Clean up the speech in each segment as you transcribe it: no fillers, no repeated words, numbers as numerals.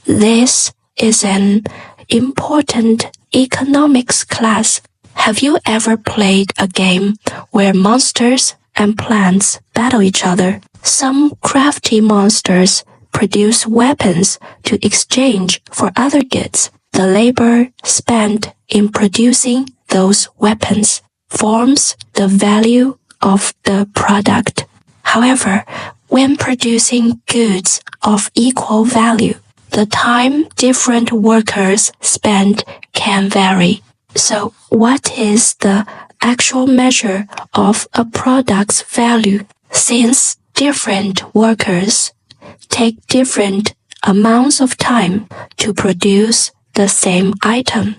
This is an important economics class. Have you ever played a game where monsters and plants battle each other? Some crafty monsters produce weapons to exchange for other goods. The labor spent in producing those weapons forms the value of the product. However, when producing goods of equal value, the time different workers spend can vary. So, what is the actual measure of a product's value? Since different workers take different amounts of time to produce the same item,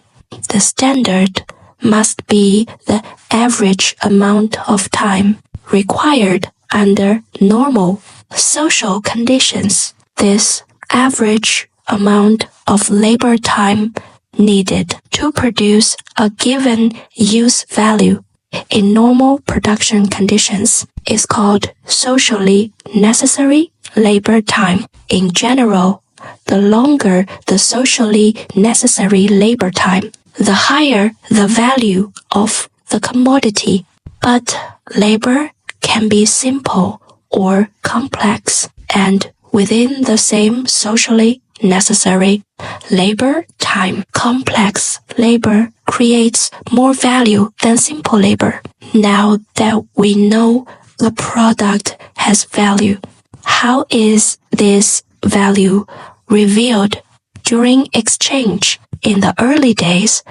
the standard must be the average amount of time required under normal social conditions. This average amount of labor time needed to produce a given use value in normal production conditions is called socially necessary labor time. In general, the longer the socially necessary labor time, the higher the value of the commodity. But labor can be simple or complex, and within the same socially necessary labor time, complex labor creates more value than simple labor. Now that we know the product has value, how is this value revealed during exchange? In the early days,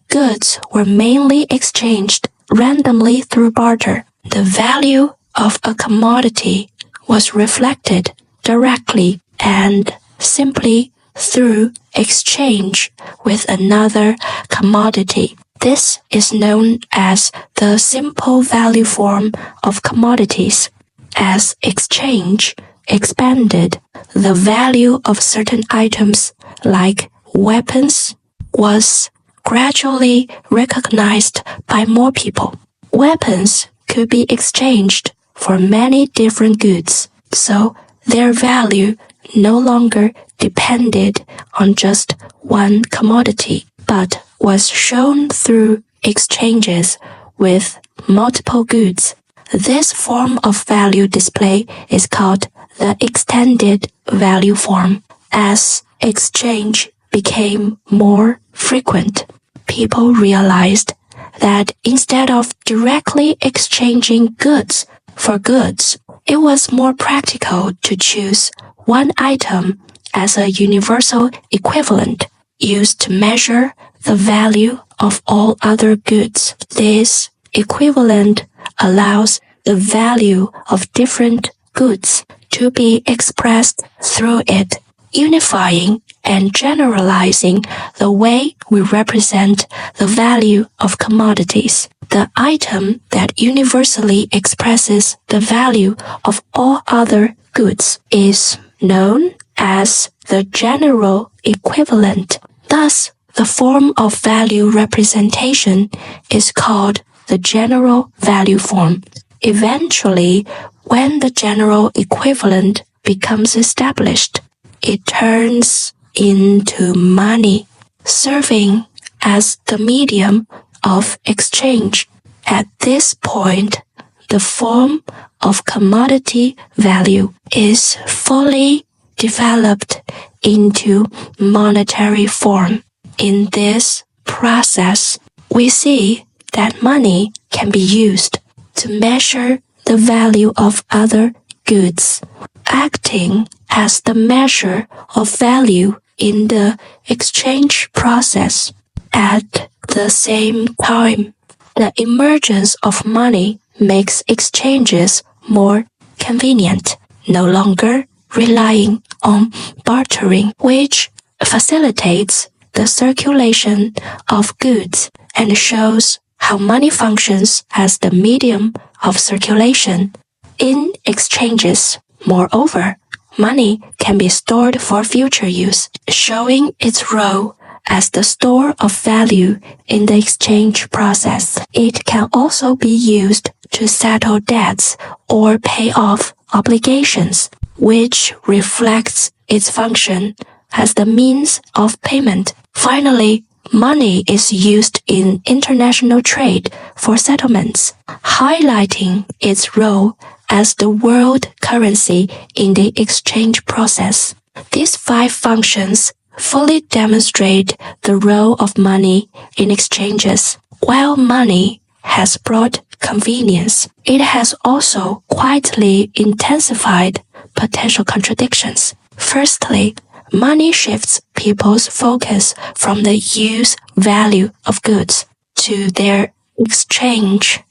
goods were mainly exchanged randomly through barter. The value of a commodity was reflected directly and simply through exchange with another commodity. This is known as the simple value form of commodities. As exchange expanded, the value of certain items like weapons was gradually recognized by more people. Weapons could be exchanged for many different goods, so their value no longer depended on just one commodity, but was shown through exchanges with multiple goods. This form of value display is called the extended value form. As exchange became more frequent, people realized that instead of directly exchanging goods for goods, it was more practical to choose one item as a universal equivalent used to measure the value of all other goods. This equivalent allows the value of different goods to be expressed through it, unifying and generalizing the way we represent the value of commodities. The item that universally expresses the value of all other goods is known as the general equivalent. Thus, the form of value representation is called the general value form. Eventually, when the general equivalent becomes established, it turns into money, serving as the medium of exchange. At this point, the form of commodity value is fully developed into monetary form. In this process, we see that money can be used to measure the value of other goods, acting as the measure of value in the exchange process. At the same time, the emergence of money makes exchanges more convenient, no longer relying on bartering, which facilitates the circulation of goods and shows how money functions as the medium of circulation in exchanges. Moreover, money can be stored for future use, showing its role as the store of value in the exchange process. It can also be used to settle debts or pay off obligations, which reflects its function as the means of payment. Finally, money is used in international trade for settlements, highlighting its role as the world currency in the exchange process. These 5 functions fully demonstrate the role of money in exchanges. While money has brought convenience, it has also quietly intensified potential contradictions. Firstly, money shifts people's focus from the use value of goods to their exchange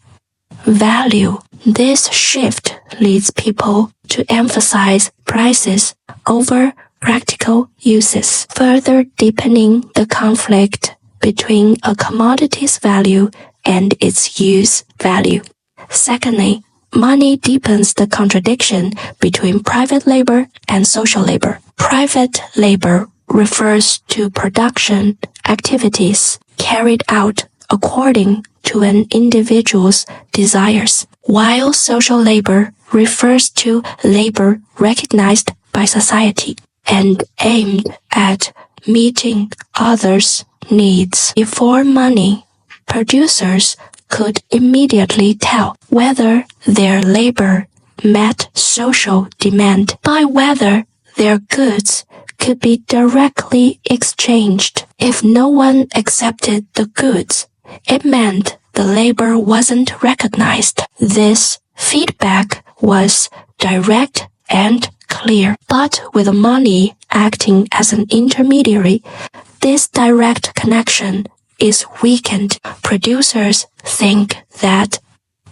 value. This shift leads people to emphasize prices over practical uses, further deepening the conflict between a commodity's value and its use value. Secondly, money deepens the contradiction between private labor and social labor. Private labor refers to production activities carried out according to an individual's desires, while social labor refers to labor recognized by society and aimed at meeting others' needs. Before money, producers could immediately tell whether their labor met social demand by whether their goods could be directly exchanged. If no one accepted the goods, it meant the labor wasn't recognized. This feedback was direct and clear. But with money acting as an intermediary, this direct connection is weakened. Producers think that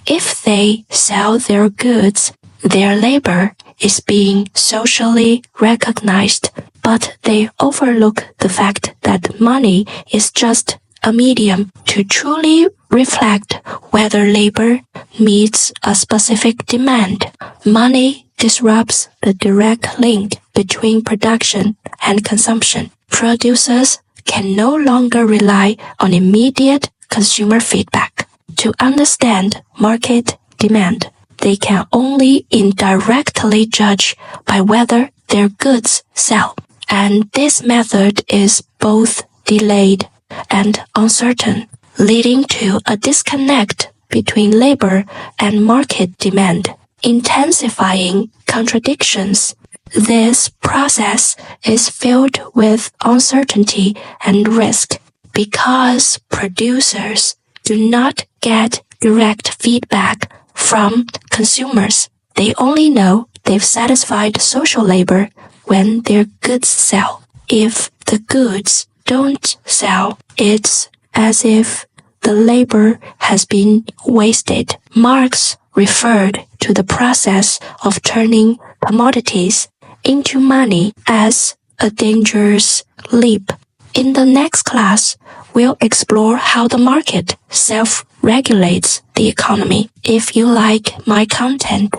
if they sell their goods, their labor is being socially recognized, but they overlook the fact that money is just a medium to truly reflect whether labor meets a specific demand. Money disrupts the direct link between production and consumption. Producers can no longer rely on immediate consumer feedback to understand market demand. They can only indirectly judge by whether their goods sell. And this method is both delayed and uncertain, leading to a disconnect between labor and market demand, intensifying contradictions. This process is filled with uncertainty and risk because producers do not get direct feedback from consumers. They only know they've satisfied social labor when their goods sell. If the goods don't sell, it's as if the labor has been wasted. Marx referred to the process of turning commodities into money as a dangerous leap. In the next class, we'll explore how the market self-regulates the economy. If you like my content,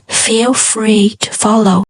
feel free to follow.